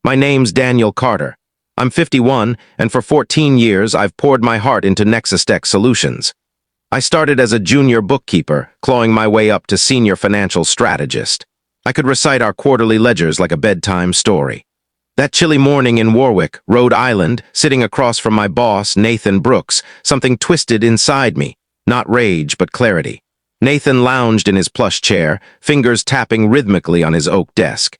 My name's Daniel Carter. I'm 51, and for 14 years I've poured my heart into STANCE.AS solutions. I started as a junior bookkeeper, clawing my way up to senior financial strategist. I could recite our quarterly ledgers like a bedtime story. That chilly morning in Warwick, Rhode Island, sitting across from my boss, Nathan Brooks, something twisted inside me. Not rage, but clarity. Nathan lounged in his plush chair, fingers tapping rhythmically on his oak desk.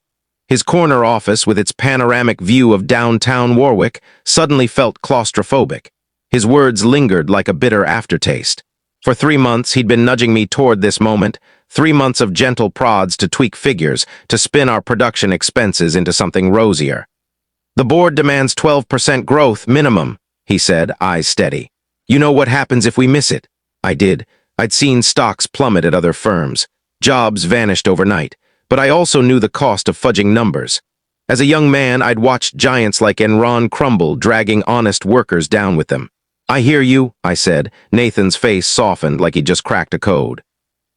His corner office, with its panoramic view of downtown Warwick, suddenly felt claustrophobic. His words lingered like a bitter aftertaste. For 3 months, he'd been nudging me toward this moment, 3 months of gentle prods to tweak figures, to spin our production expenses into something rosier. "The board demands 12% growth minimum," he said, eyes steady. "You know what happens if we miss it?" I did. I'd seen stocks plummet at other firms. Jobs vanished overnight. But I also knew the cost of fudging numbers. As a young man, I'd watched giants like Enron crumble, dragging honest workers down with them. "I hear you," I said. Nathan's face softened like he'd just cracked a code.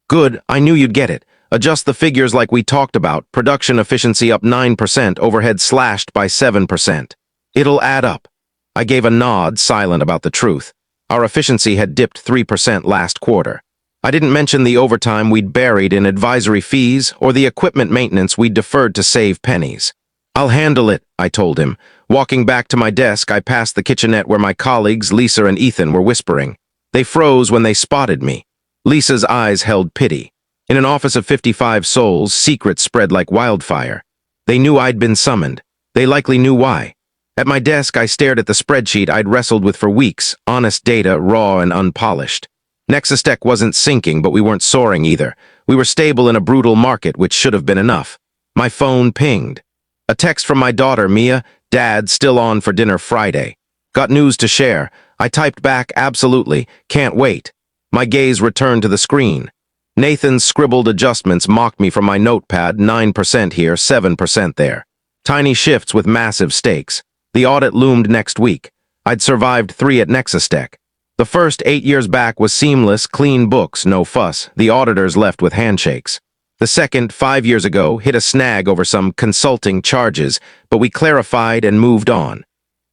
"Good, I knew you'd get it. Adjust the figures like we talked about. Production efficiency up 9%, overhead slashed by 7%. It'll add up." I gave a nod, silent about the truth. Our efficiency had dipped 3% last quarter. I didn't mention the overtime we'd buried in advisory fees or the equipment maintenance we'd deferred to save pennies. "I'll handle it," I told him. Walking back to my desk, I passed the kitchenette where my colleagues, Lisa and Ethan, were whispering. They froze when they spotted me. Lisa's eyes held pity. In an office of 55 souls, secrets spread like wildfire. They knew I'd been summoned. They likely knew why. At my desk, I stared at the spreadsheet I'd wrestled with for weeks, honest data, raw and unpolished. STANCE.AS wasn't sinking, but we weren't soaring either. We were stable in a brutal market, which should have been enough. My phone pinged. A text from my daughter, Mia. "Dad, still on for dinner Friday. Got news to share." I typed back, "Absolutely. Can't wait." My gaze returned to the screen. Nathan's scribbled adjustments mocked me from my notepad, 9% here, 7% there. Tiny shifts with massive stakes. The audit loomed next week. I'd survived 3 at STANCE.AS. The first 8 years back was seamless, clean books, no fuss. The auditors left with handshakes. The second, 5 years ago, hit a snag over some consulting charges, but we clarified and moved on.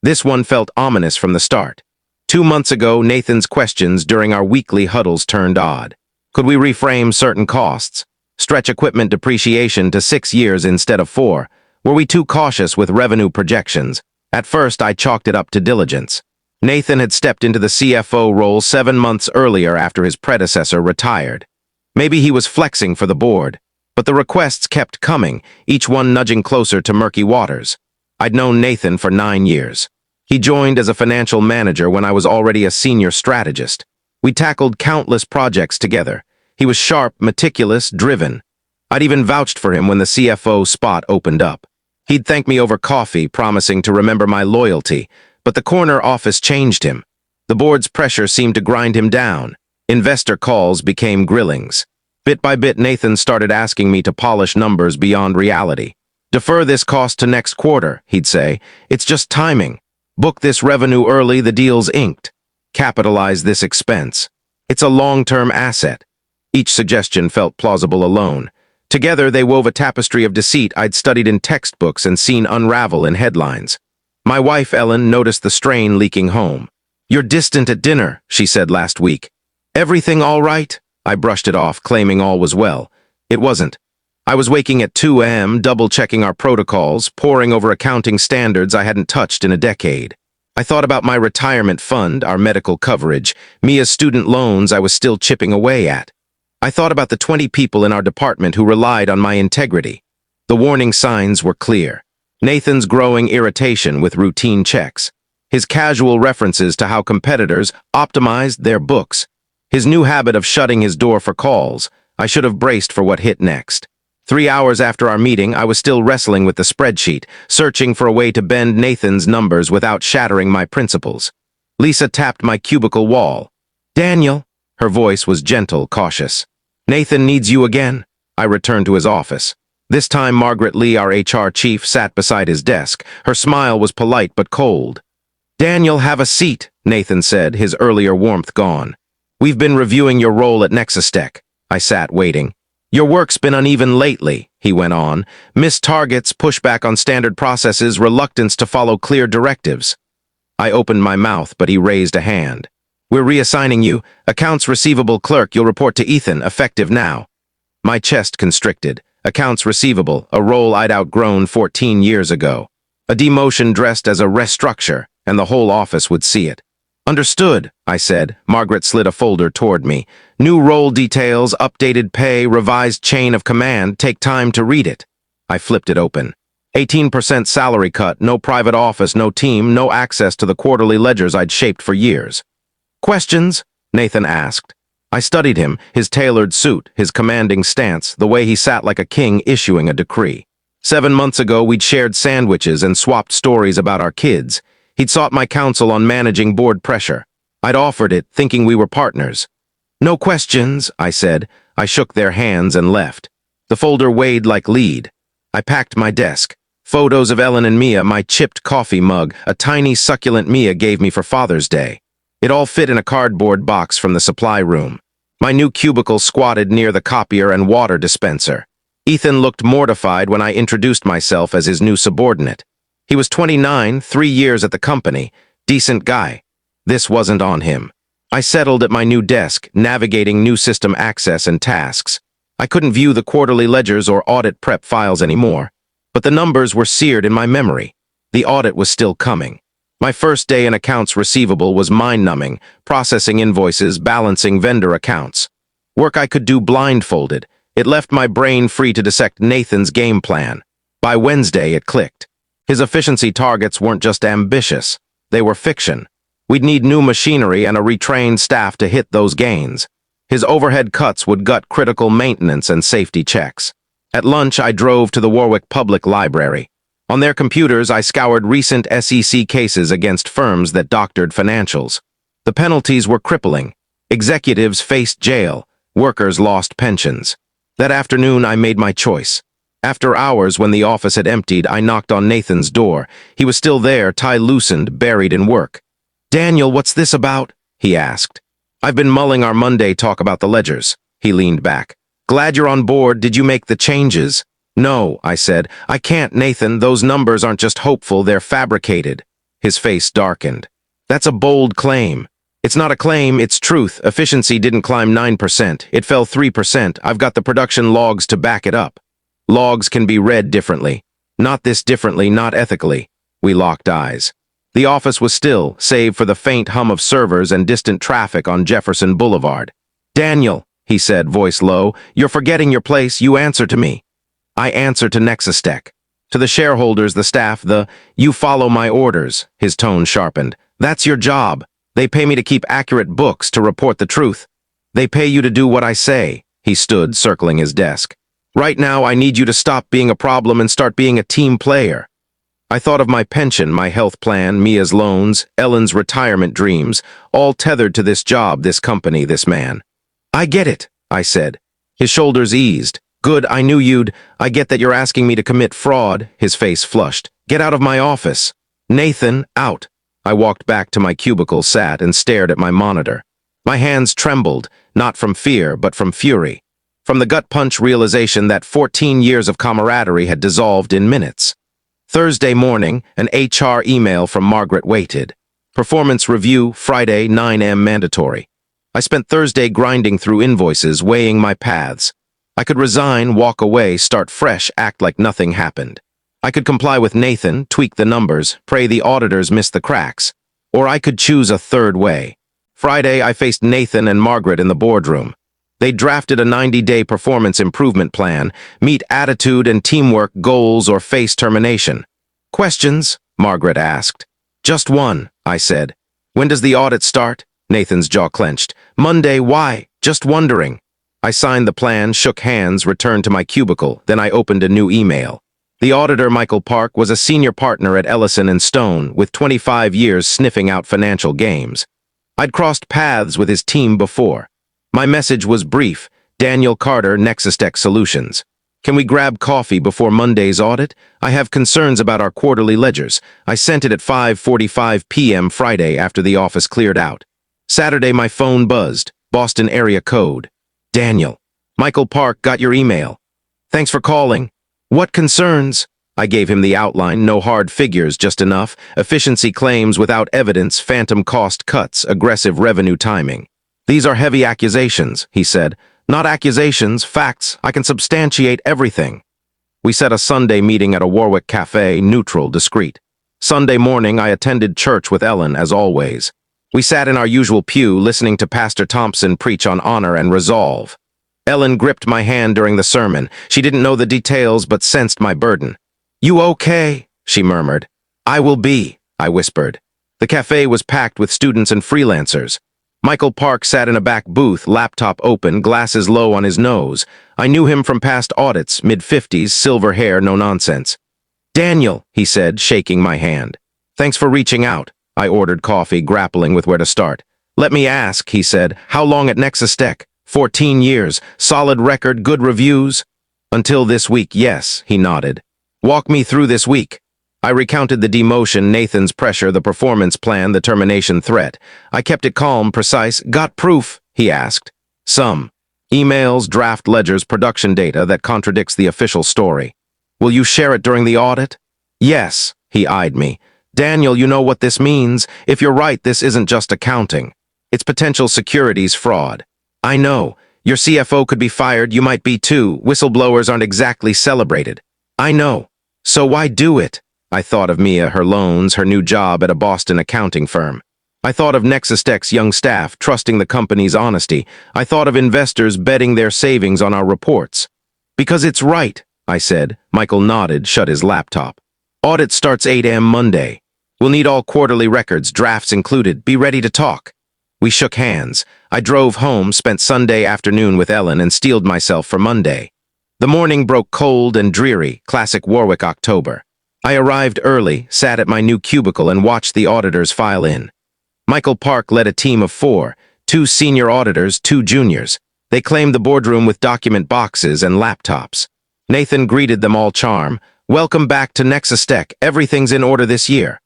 This one felt ominous from the start. 2 months ago, Nathan's questions during our weekly huddles turned odd. Could we reframe certain costs? Stretch equipment depreciation to 6 years instead of 4? Were we too cautious with revenue projections? At first, I chalked it up to diligence. Nathan had stepped into the CFO role 7 months earlier after his predecessor retired. Maybe he was flexing for the board, but the requests kept coming, each one nudging closer to murky waters. I'd known Nathan for 9 years. He joined as a financial manager when I was already a senior strategist. We tackled countless projects together. He was sharp, meticulous, driven. I'd even vouched for him when the CFO spot opened up. He'd thank me over coffee, promising to remember my loyalty. But the corner office changed him. The board's pressure seemed to grind him down. Investor calls became grillings. Bit by bit, Nathan started asking me to polish numbers beyond reality. "Defer this cost to next quarter," he'd say. "It's just timing. Book this revenue early, the deal's inked. Capitalize this expense. It's a long-term asset." Each suggestion felt plausible alone. Together, they wove a tapestry of deceit I'd studied in textbooks and seen unravel in headlines. My wife, Ellen, noticed the strain leaking home. "You're distant at dinner," she said last week. "Everything all right?" I brushed it off, claiming all was well. It wasn't. I was waking at 2 a.m., double-checking our protocols, poring over accounting standards I hadn't touched in a decade. I thought about my retirement fund, our medical coverage, Mia's student loans I was still chipping away at. I thought about the 20 people in our department who relied on my integrity. The warning signs were clear. Nathan's growing irritation with routine checks. His casual references to how competitors optimized their books. His new habit of shutting his door for calls. I should have braced for what hit next. 3 hours after our meeting, I was still wrestling with the spreadsheet, searching for a way to bend Nathan's numbers without shattering my principles. Lisa tapped my cubicle wall. "Daniel," her voice was gentle, cautious. "Nathan needs you again." I returned to his office. This time, Margaret Lee, our HR chief, sat beside his desk. Her smile was polite but cold. "Daniel, have a seat," Nathan said, his earlier warmth gone. "We've been reviewing your role at STANCE.AS." I sat, waiting. Your work's been uneven lately, he went on. Missed targets, pushback on standard processes, reluctance to follow clear directives. I opened my mouth, but he raised a hand. We're reassigning you. Accounts receivable clerk, you'll report to Ethan, effective now. My chest constricted. Accounts receivable, a role I'd outgrown 14 years ago. A demotion dressed as a restructure, and the whole office would see it. Understood, I said. Margaret slid a folder toward me. New role details, updated pay, revised chain of command. Take time to read it. I flipped it open. 18% salary cut, no private office, no team, no access to the quarterly ledgers I'd shaped for years. Questions? Nathan asked. I studied him, his tailored suit, his commanding stance, the way he sat like a king issuing a decree. 7 months ago, we'd shared sandwiches and swapped stories about our kids. He'd sought my counsel on managing board pressure. I'd offered it, thinking we were partners. No questions, I said. I shook their hands and left. The folder weighed like lead. I packed my desk. Photos of Ellen and Mia, my chipped coffee mug, a tiny succulent Mia gave me for Father's Day. It all fit in a cardboard box from the supply room. My new cubicle squatted near the copier and water dispenser. Ethan looked mortified when I introduced myself as his new subordinate. He was 29, 3 years at the company. Decent guy. This wasn't on him. I settled at my new desk, navigating new system access and tasks. I couldn't view the quarterly ledgers or audit prep files anymore, but the numbers were seared in my memory. The audit was still coming. My first day in accounts receivable was mind-numbing, processing invoices, balancing vendor accounts. Work I could do blindfolded. It left my brain free to dissect Nathan's game plan. By Wednesday, it clicked. His efficiency targets weren't just ambitious. They were fiction. We'd need new machinery and a retrained staff to hit those gains. His overhead cuts would gut critical maintenance and safety checks. At lunch, I drove to the Warwick Public Library. On their computers, I scoured recent SEC cases against firms that doctored financials. The penalties were crippling. Executives faced jail. Workers lost pensions. That afternoon, I made my choice. After hours, when the office had emptied, I knocked on Nathan's door. He was still there, tie loosened, buried in work. "Daniel, what's this about?" he asked. "I've been mulling our Monday talk about the ledgers." He leaned back. "Glad you're on board. Did you make the changes?" "No," I said. "I can't, Nathan. Those numbers aren't just hopeful, they're fabricated." His face darkened. "That's a bold claim." "It's not a claim, it's truth. Efficiency didn't climb 9%. It fell 3%. I've got the production logs to back it up." Logs can be read differently. Not this differently, not ethically. We locked eyes. The office was still, save for the faint hum of servers and distant traffic on Jefferson Boulevard. "Daniel," he said, voice low, "you're forgetting your place. You answer to me." "I answer to NexusTech. To the shareholders, the staff, you follow my orders." His tone sharpened. "That's your job. They pay me to keep accurate books, to report the truth. They pay you to do what I say." He stood, circling his desk. "Right now, I need you to stop being a problem and start being a team player." I thought of my pension, my health plan, Mia's loans, Ellen's retirement dreams, all tethered to this job, this company, this man. "I get it," I said. His shoulders eased. "Good, I knew you'd. I get that you're asking me to commit fraud." His face flushed. "Get out of my office." "Nathan, out." I walked back to my cubicle, sat, and stared at my monitor. My hands trembled, not from fear, but from fury. From the gut-punch realization that 14 years of camaraderie had dissolved in minutes. Thursday morning, an HR email from Margaret waited. Performance review, Friday, 9 a.m. mandatory. I spent Thursday grinding through invoices, weighing my paths. I could resign, walk away, start fresh, act like nothing happened. I could comply with Nathan, tweak the numbers, pray the auditors missed the cracks. Or I could choose a third way. Friday, I faced Nathan and Margaret in the boardroom. They drafted a 90-day performance improvement plan, meet attitude and teamwork goals or face termination. "Questions?" Margaret asked. "Just one," I said. "When does the audit start?" Nathan's jaw clenched. "Monday, why? Just wondering." I signed the plan, shook hands, returned to my cubicle, then I opened a new email. The auditor, Michael Park, was a senior partner at Ellison & Stone, with 25 years sniffing out financial games. I'd crossed paths with his team before. My message was brief. "Daniel Carter, NexusTech Solutions. Can we grab coffee before Monday's audit? I have concerns about our quarterly ledgers." I sent it at 5:45 p.m. Friday after the office cleared out. Saturday, my phone buzzed. Boston area code. "Daniel." Michael Park, got your email. Thanks for calling. What concerns? I gave him the outline, no hard figures, just enough. Efficiency claims without evidence, phantom cost cuts, aggressive revenue timing. These are heavy accusations, he said. Not accusations, facts. I can substantiate everything. We set a Sunday meeting at a Warwick cafe, neutral, discreet. Sunday morning, I attended church with Ellen, as always. We sat in our usual pew, listening to Pastor Thompson preach on honor and resolve. Ellen gripped my hand during the sermon. She didn't know the details, but sensed my burden. "You okay?" she murmured. "I will be," I whispered. The cafe was packed with students and freelancers. Michael Park sat in a back booth, laptop open, glasses low on his nose. I knew him from past audits, mid-50s, silver hair, no nonsense. "Daniel," he said, shaking my hand. "Thanks for reaching out." I ordered coffee, grappling with where to start. "Let me ask," he said, "how long at NexusTech? 14 years, solid record, good reviews?" "Until this week, yes," he nodded. "Walk me through this week." I recounted the demotion, Nathan's pressure, the performance plan, the termination threat. I kept it calm, precise. "Got proof?" he asked. "Some. Emails, draft ledgers, production data that contradicts the official story." "Will you share it during the audit?" "Yes," he eyed me. "Daniel, you know what this means. If you're right, this isn't just accounting. It's potential securities fraud." "I know. Your CFO could be fired, you might be too. Whistleblowers aren't exactly celebrated." "I know. So why do it?" I thought of Mia, her loans, her new job at a Boston accounting firm. I thought of NexusTech's young staff, trusting the company's honesty. I thought of investors betting their savings on our reports. "Because it's right," I said. Michael nodded, shut his laptop. "Audit starts 8 a.m. Monday. We'll need all quarterly records, drafts included. Be ready to talk." We shook hands. I drove home, spent Sunday afternoon with Ellen, and steeled myself for Monday. The morning broke cold and dreary, classic Warwick October. I arrived early, sat at my new cubicle, and watched the auditors file in. Michael Park led a team of 4, 2 senior auditors, 2 juniors. They claimed the boardroom with document boxes and laptops. Nathan greeted them all charm. "Welcome back to NexusTech. Everything's in order this year."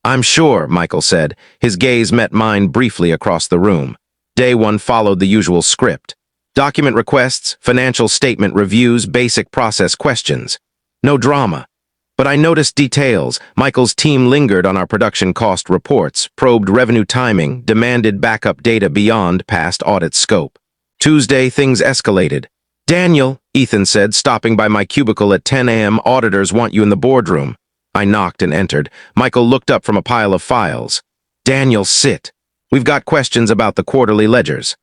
"I'm sure," Michael said. His gaze met mine briefly across the room. Day 1 followed the usual script. Document requests, financial statement reviews, basic process questions. No drama. But I noticed details. Michael's team lingered on our production cost reports, probed revenue timing, demanded backup data beyond past audit scope. Tuesday, things escalated. "Daniel," Ethan said, stopping by my cubicle at 10 a.m., "auditors want you in the boardroom." I knocked and entered. Michael looked up from a pile of files. "Daniel, sit. We've got questions about the quarterly ledgers."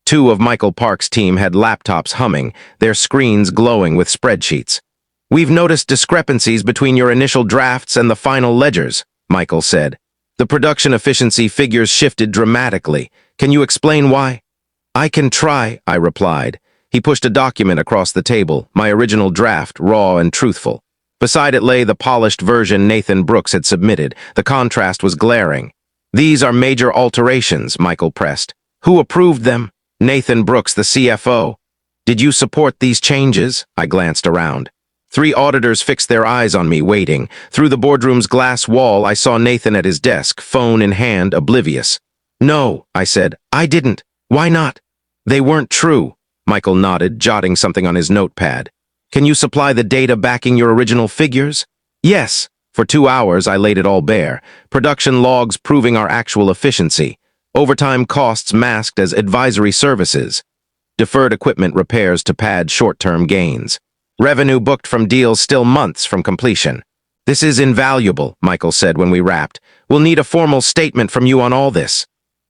2 of Michael Park's team had laptops humming, their screens glowing with spreadsheets. "We've noticed discrepancies between your initial drafts and the final ledgers," Michael said. "The production efficiency figures shifted dramatically. Can you explain why?" "I can try," I replied. He pushed a document across the table, my original draft, raw and truthful. Beside it lay the polished version Nathan Brooks had submitted. The contrast was glaring. "These are major alterations," Michael pressed. "Who approved them?" "Nathan Brooks, the CFO." "Did you support these changes?" I glanced around. 3 auditors fixed their eyes on me, waiting. Through the boardroom's glass wall, I saw Nathan at his desk, phone in hand, oblivious. "No," I said. "I didn't. Why not?" "They weren't true." Michael nodded, jotting something on his notepad. "Can you supply the data backing your original figures?" "Yes." For 2 hours, I laid it all bare. Production logs proving our actual efficiency. Overtime costs masked as advisory services. Deferred equipment repairs to pad short-term gains. Revenue booked from deals still months from completion. "This is invaluable," Michael said when we wrapped. "We'll need a formal statement from you on all this."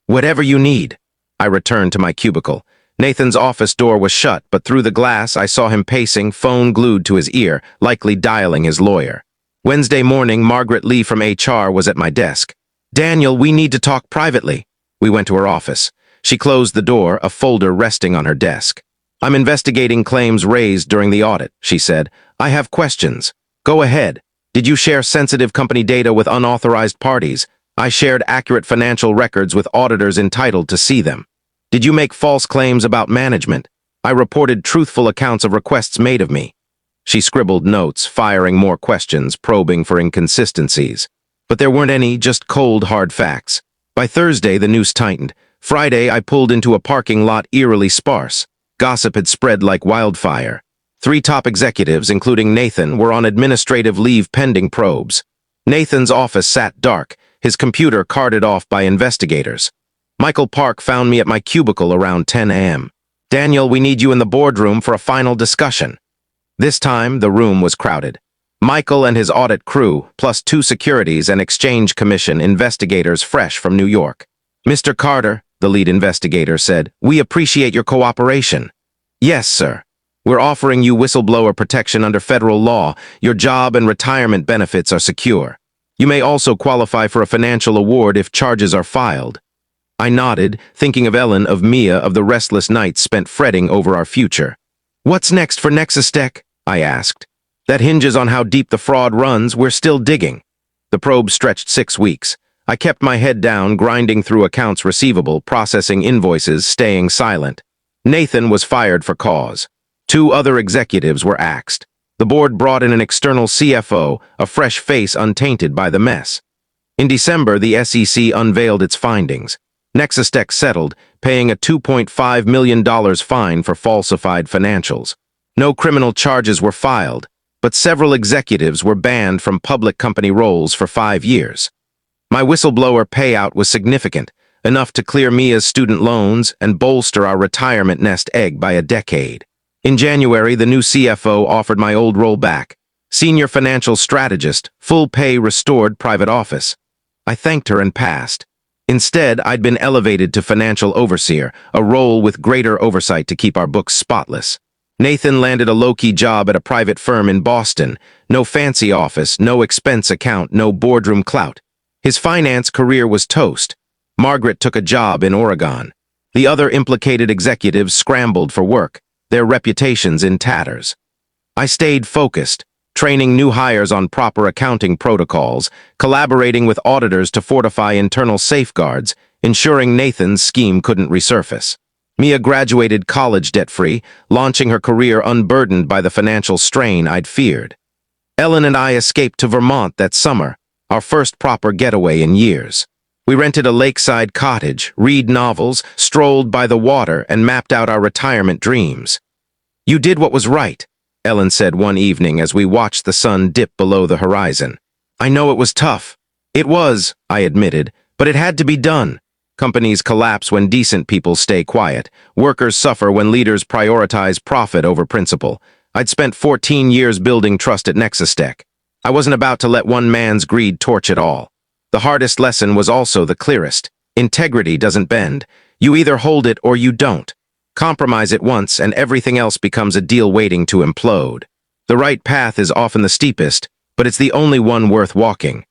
"Whatever you need." I returned to my cubicle. Nathan's office door was shut, but through the glass I saw him pacing, phone glued to his ear, likely dialing his lawyer. Wednesday morning, Margaret Lee from HR was at my desk. "Daniel, we need to talk privately." We went to her office. She closed the door, a folder resting on her desk. "I'm investigating claims raised during the audit," she said. "I have questions." "Go ahead. Did you share sensitive company data with unauthorized parties?" "I shared accurate financial records with auditors entitled to see them." "Did you make false claims about management?" "I reported truthful accounts of requests made of me." She scribbled notes, firing more questions, probing for inconsistencies. But there weren't any, just cold, hard facts. By Thursday, the noose tightened. Friday, I pulled into a parking lot eerily sparse. Gossip had spread like wildfire. 3 top executives, including Nathan, were on administrative leave pending probes. Nathan's office sat dark, his computer carted off by investigators. Michael Park found me at my cubicle around 10 a.m. "Daniel, we need you in the boardroom for a final discussion." This time, the room was crowded. Michael and his audit crew, plus 2 securities and exchange commission investigators fresh from New York. "Mr. Carter," the lead investigator said, "we appreciate your cooperation." "Yes, sir. We're offering you whistleblower protection under federal law. Your job and retirement benefits are secure. You may also qualify for a financial award if charges are filed." I nodded, thinking of Ellen, of Mia, of the restless nights spent fretting over our future. "What's next for NexusTech?" I asked. "That hinges on how deep the fraud runs. We're still digging." The probe stretched 6 weeks. I kept my head down, grinding through accounts receivable, processing invoices, staying silent. Nathan was fired for cause. 2 other executives were axed. The board brought in an external CFO, a fresh face untainted by the mess. In December, the SEC unveiled its findings. NexusTech settled, paying a $2.5 million fine for falsified financials. No criminal charges were filed, but several executives were banned from public company roles for 5 years. My whistleblower payout was significant, enough to clear Mia's student loans and bolster our retirement nest egg by a decade. In January, the new CFO offered my old role back. Senior financial strategist, full pay, restored private office. I thanked her and passed. Instead, I'd been elevated to financial overseer, a role with greater oversight to keep our books spotless. Nathan landed a low-key job at a private firm in Boston. No fancy office, no expense account, no boardroom clout. His finance career was toast. Margaret took a job in Oregon. The other implicated executives scrambled for work, their reputations in tatters. I stayed focused, training new hires on proper accounting protocols, collaborating with auditors to fortify internal safeguards, ensuring Nathan's scheme couldn't resurface. Mia graduated college debt-free, launching her career unburdened by the financial strain I'd feared. Ellen and I escaped to Vermont that summer, our first proper getaway in years. We rented a lakeside cottage, read novels, strolled by the water, and mapped out our retirement dreams. "You did what was right," Ellen said one evening as we watched the sun dip below the horizon. "I know it was tough." "It was," I admitted, "but it had to be done." Companies collapse when decent people stay quiet. Workers suffer when leaders prioritize profit over principle. I'd spent 14 years building trust at NexusTech. I wasn't about to let one man's greed torch it all. The hardest lesson was also the clearest. Integrity doesn't bend. You either hold it or you don't. Compromise it once and everything else becomes a deal waiting to implode. The right path is often the steepest, but it's the only one worth walking.